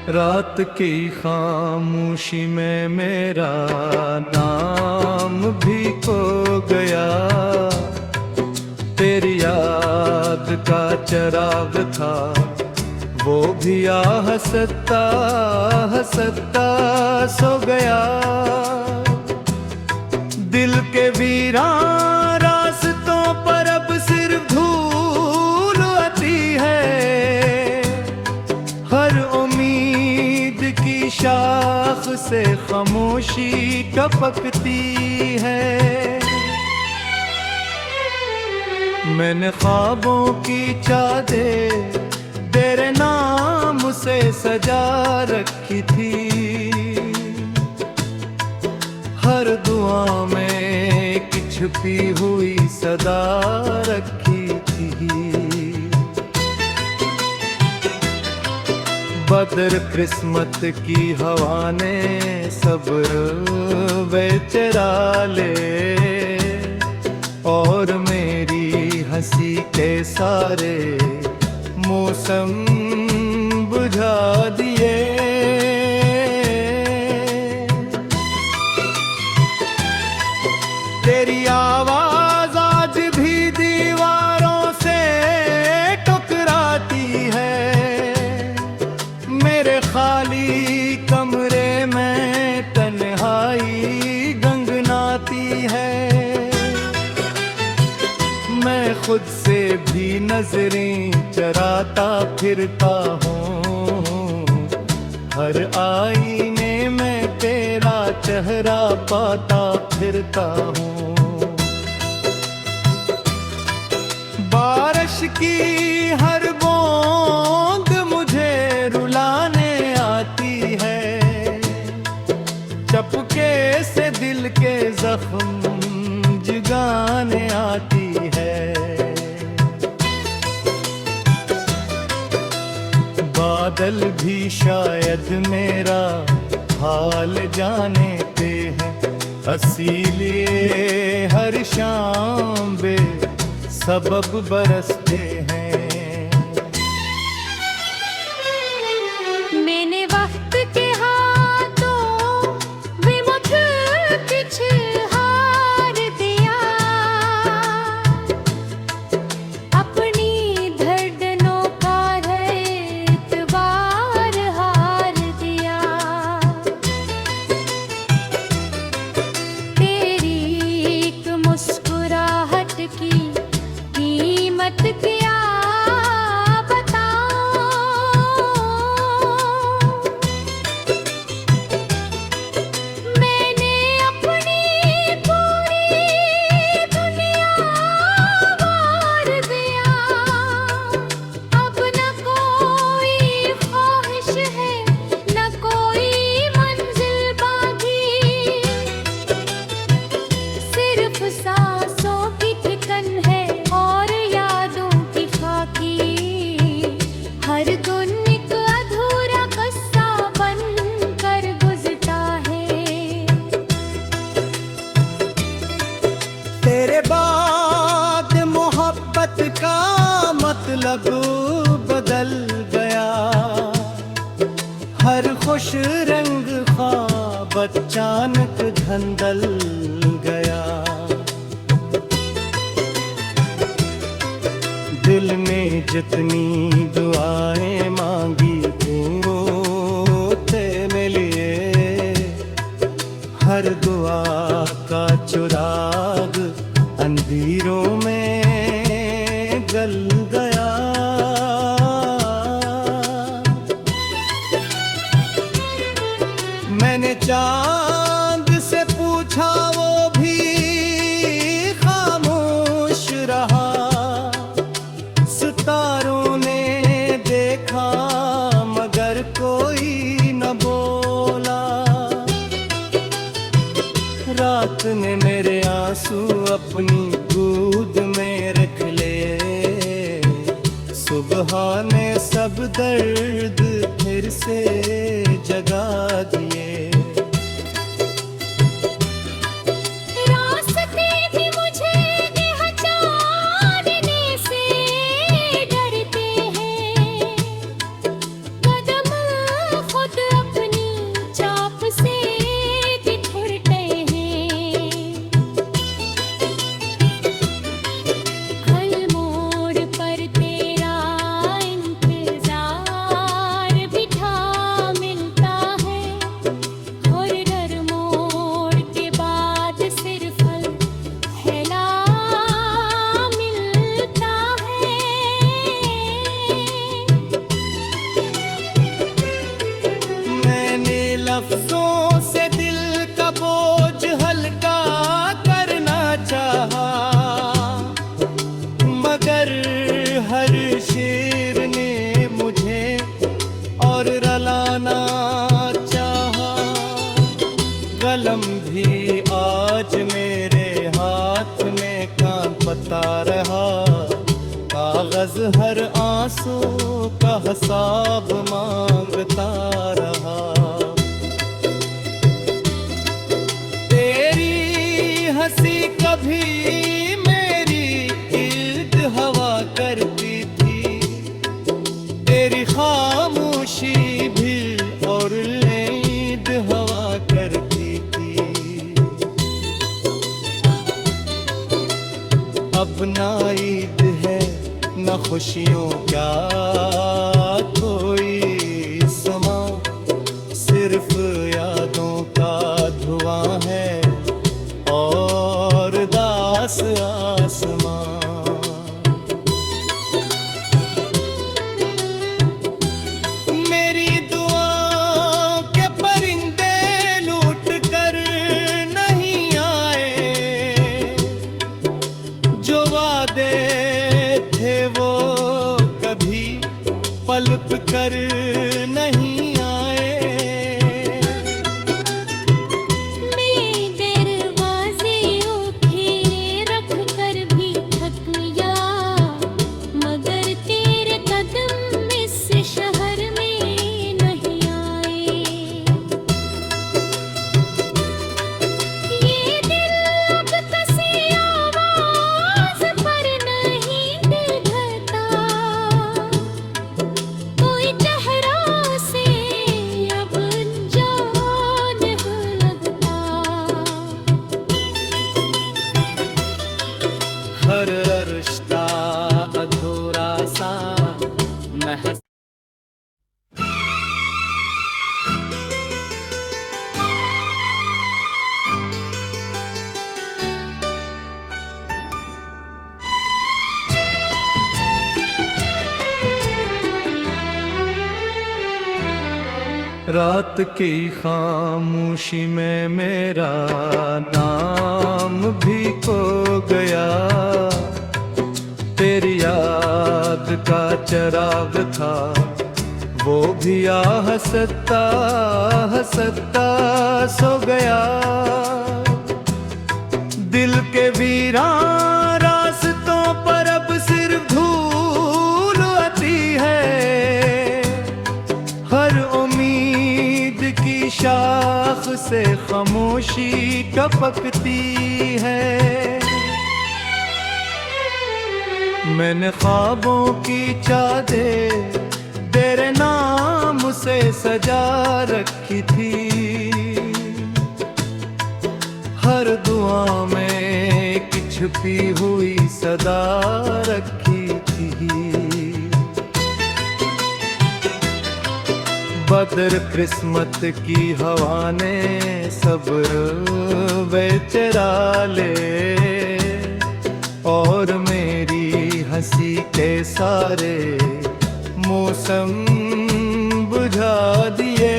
रात की खामोशी में मेरा नाम भी खो गया। तेरी याद का चिराग था वो भी हंसता हंसता सो गया। दिल के वीरान रास्तों पर अब सिर्फ धूल आती है। हर उम्मीद की शाख से खामोशी टपकती है। मैंने ख्वाबों की चादर तेरे नाम से सजा रखी थी। हर दुआ में एक छुपी हुई सदा रखी थी। बदर किस्मत की हवा ने सब्र बेचरा ले और मेरी हंसी के सारे मौसम बुझा दिए। तेरी आवाज आज भी दीवारों से टकराती है। मेरे खाली कमरे में तन्हाई गंगनाती है। मैं खुद से भी नजरें चराता फिरता हूँ। हर आईने में तेरा चेहरा पाता फिरता हूँ। बारिश की हर बूंद मुझे रुलाने आती है। चपके से दिल के जख्म जगाने आती है। बादल भी शायद मेरा हाल जानते हैं। इसीलिए हर शाम बे सबब बरसते हैं। मैंने वक्त के हाथों भी मुझे कुछ हार दिया। अपनी धड़कनों का एतबार हार दिया। तेरी एक मुस्कुराहट की कीमत क्या मतलब बदल गया। हर खुश रंग ख्वाब अचानक धंधल गया। दिल ने जितनी दुआएं मांगी वो तेरे लिए। हर दुआ का चुराग अंधेरों में जल गया। मैंने चांद से पूछा वो भी खामोश रहा। सितारों ने देखा मगर कोई न बोला। रात ने मेरे आंसू अपनी गोद में रख ले। सुबह ने सब दर्द फिर से जगा दिए। रास्ते भी मुझे पहचानने से डरते हैं। कदम सांसों का हिसाब मांगता रहा। तेरी हंसी कभी मेरी इर्द हवा करती थी, तेरी खामोशी भी और ईद हवा करती थी। अब ना ईद है न खुशियों का कोई समा, सिर्फ यादों का धुआं है और दास आसमां। मेरी दुआ के परिंदे लूट कर नहीं आए, जो वादे थे वो कभी पलट कर नहीं आए। मैं दरवाजे उठे रख कर भी थक गया, मगर तेरे कदम इस शहर में नहीं आए। ये दिल अब किसी आवाज पर नहीं निभता, कोई चेहरा से अब अनजान लगता। हर रिश्ता अधूरा सा महसूस। रात की खामोशी में मेरा नाम भी खो गया, तेरी याद का चिराग था वो भी हंसता हंसता सो गया। दिल के वीरान रास्तों पर अब सिर्फ धूल आती है, हर उम्मीद की शाख से खामोशी टपकती है। मैंने ख्वाबों की चादर तेरे नाम से सजा रखी थी, हर दुआ में एक छुपी हुई सदा रखी थी। बदर किस्मत की हवा ने सब्र बेचरा ले, और मेरी हंसी के सारे मौसम बुझा दिए।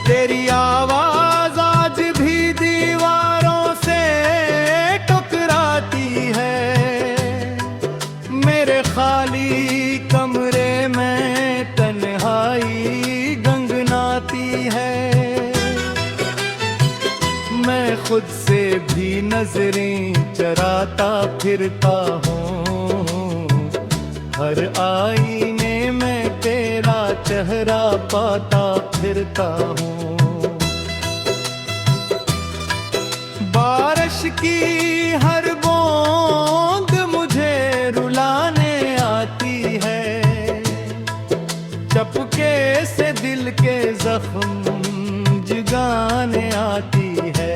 तेरी आवाज आज भी दीवारों से टकराती है, मेरे खाली कमरे में तन्हाई गंगनाती है। मैं खुद से भी नजरें चराता फिरता हूँ, हर आईने में तेरा चेहरा पाता फिरता हूँ। बारिश की हर बूंद मुझे रुलाने आती है, चपके से दिल के जख्म जगाने आती है।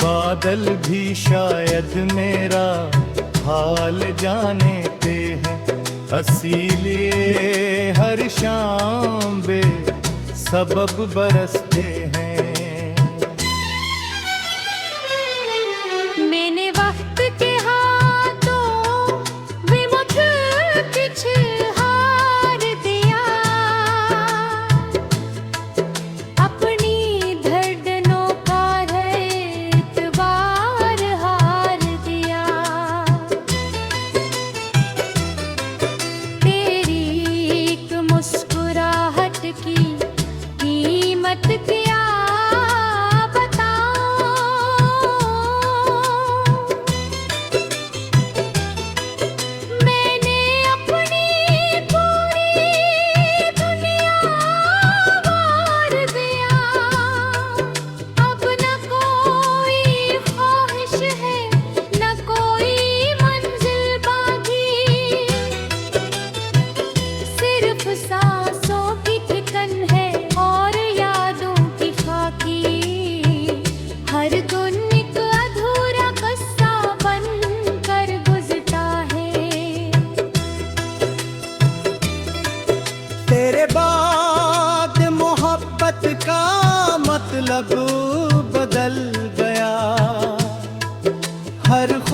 बादल भी शायद मेरा हाल जानते हैं, इसीलिए हर शाम बे सबब बरसते हैं। मैंने वक्त के हाथों भी मुझे कुछ हार दिया, अपनी धड़कनों का एतबार हार दिया। तेरी एक मुस्कुराहट की कीमत क्या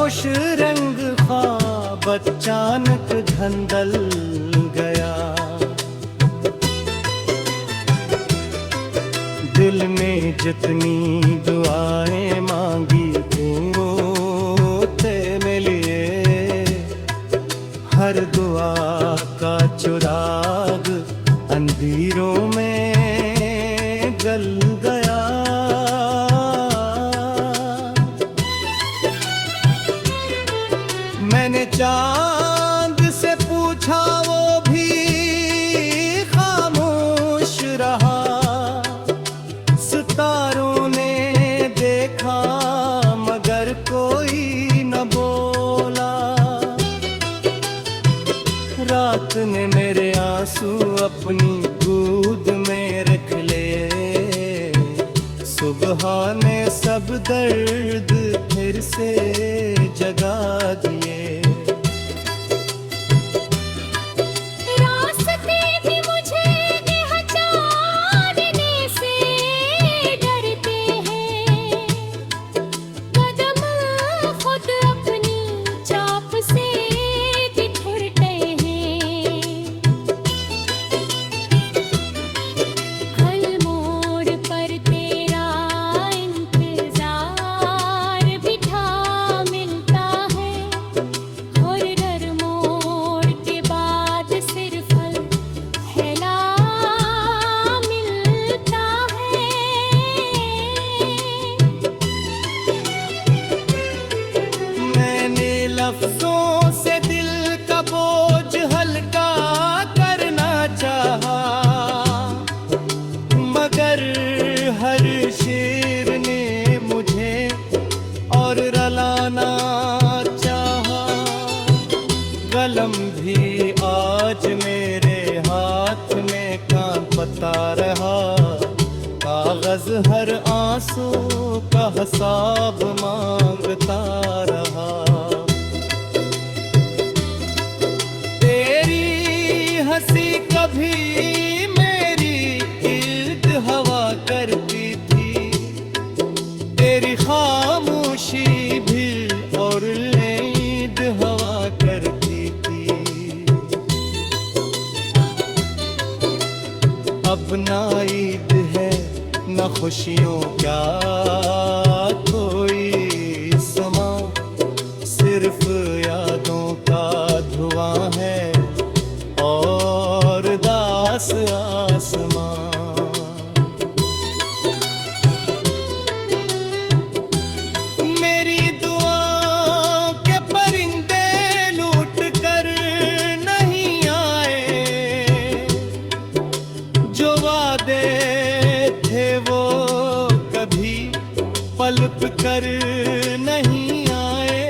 खुश रंग ख्वाब अचानक धंधल गया। दिल में जितनी दुआएं मांगी थे मेरे लिए, हर दुआ का चुराग अंधेरों में गल गया। मैंने चांद से पूछा वो भी खामोश रहा, सितारों ने देखा मगर कोई न बोला। रात ने मेरे आंसू अपनी गोद में रख लिए, सुबह ने सब दर्द फिर से जगा दिए। रास्ते भी मुझे पहचानने से डरते हैं, कदम खुद अपनी चाप से बिखरते हैं। हर मोड़ पर तेरा इंतजार बिठा मिलता है, और हर मोड़ के बाद सिर्फ फैला मिलता है। मैंने लफ्जों से दिल का बोझ हल्का करना चाहा, मगर हर शेर ने मुझे और रलाना चाहा। कलम भी आज मेरे हाथ में कांपता रहा, कागज हर आंसू का हिसाब मांगता रहा। तेरी हंसी कभी मेरी इर्द हवा करती थी, तेरी खामोशी भी और ईद हवा करती थी। अब ना ईद है न खुशियों का कोई समा, सिर्फ यादों का धुआं है और दास आसमां। मेरी दुआओं के परिंदे लूट कर नहीं आए, जो वादे थे वो कभी पलट कर नहीं आए।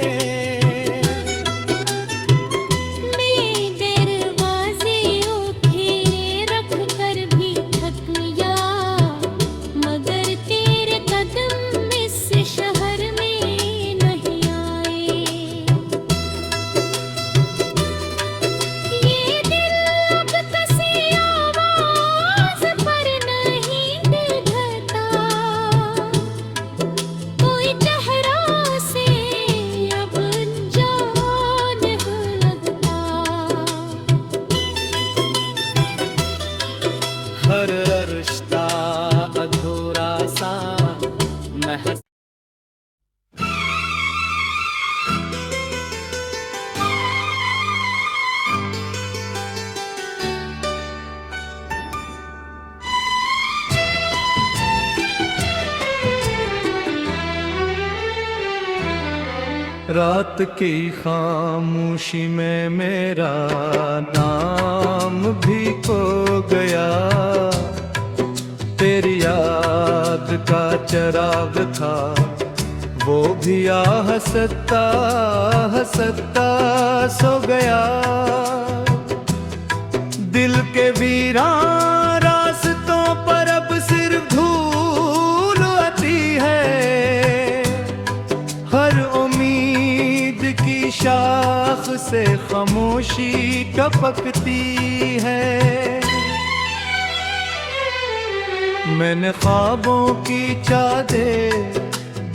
मैं दरवाजे उठे रख कर भी थक गया, मगर तेरे कदम इस शहर में नहीं आए। ये दिल अब किसी आवाज पर नहीं निभता, कोई चेहरा से अब अनजान लगता। हर रिश्ता अधूरा सा महसूस। रात की खामोशी में मेरा नाम भी खो गया, तेरी याद का चिराग था वो भी हंसता हंसता सो गया। दिल के वीरान रास्तों पर अब सिर्फ धूल आती है, हर उम्मीद की शाख से खामोशी टपकती है। मैंने ख्वाबों की चादर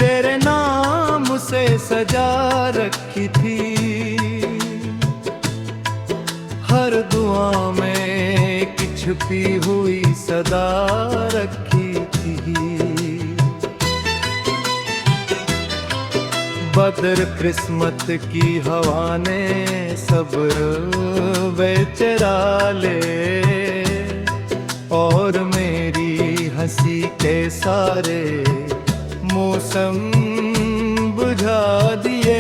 तेरे नाम से सजा रखी थी, हर दुआ में एक छुपी हुई सदा रखी थी। बदर किस्मत की हवा ने सब्र बेचरा ले, और मेरी हंसी के सारे मौसम बुझा दिए।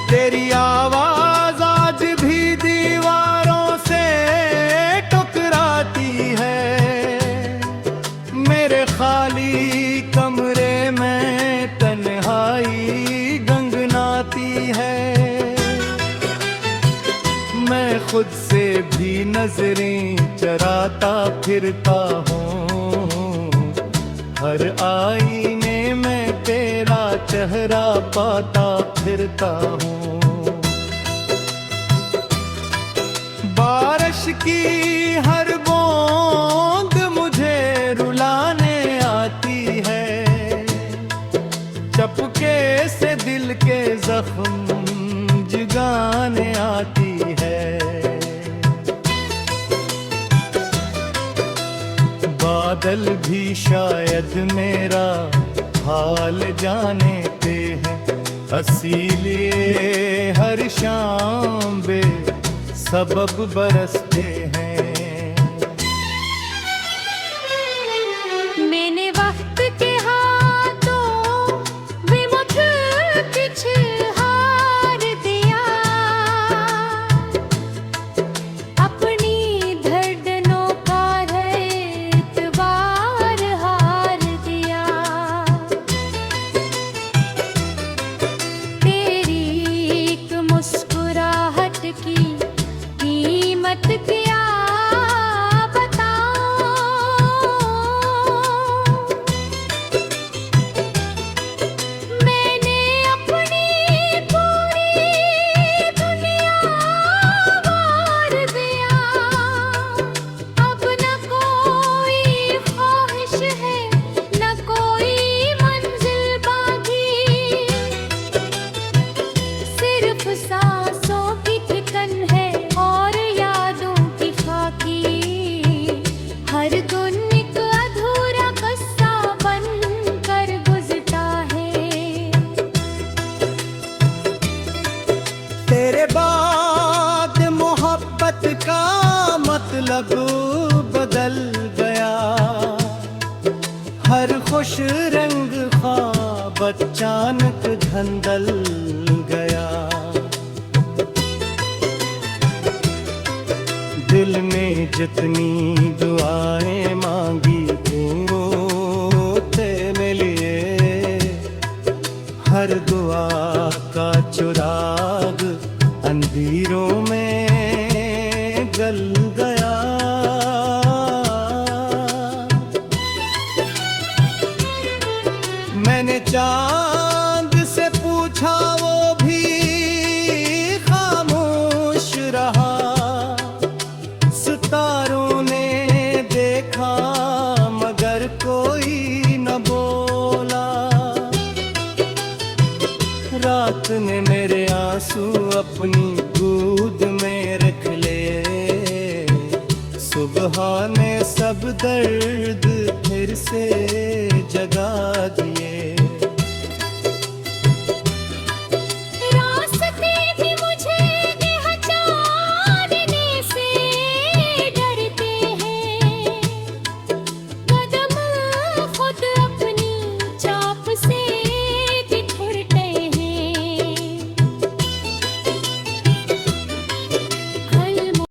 तेरी आवाज आज भी दीवारों से टकराती है, मेरे खाली कमरे में तन्हाई गंगनाती है। मैं खुद से भी नजरें चराता फिरता हूँ, हर आईने में तेरा चेहरा पाता फिरता हूँ। बारिश की हर बूंद मुझे रुलाने आती है, चपके से दिल के जख्म जगाने आती है। बादल भी शायद मेरा हाल जानते हैं, इसीलिए हर शाम बे सबब बरसते हैं। मैंने वक्त के हाथों विमुख कुछ हार दिया, अपनी धड़कनों का एतबार हार दिया। तेरी एक मुस्कुराहट की कीमत क्या बताऊं, मैंने अपनी पूरी दुनिया वार दिया। अब न कोई ख्वाहिश है, न कोई मंजिल बाकी, सिर्फ सांसों की थिकन है और यादों की खाकी। हर दिन एक अधूरा किस्सा बन कर गुजरता है। तेरे बाद मोहब्बत का मतलब बदल गया, हर खुश रंग ख्वाब अचानक धंधल गया। दिल ने जितनी दुआएं मांगी होते मिलिए, हर दुआ का चुराग अंधेरों में गल गया। मैंने चांद से पूछा, वो भी खामोश रहा। सितारों ने देखा मगर कोई न बोला। रात ने मेरे आंसू अपनी गोद में रख ले, सुबह ने सब दर्द फिर से जगा दिए।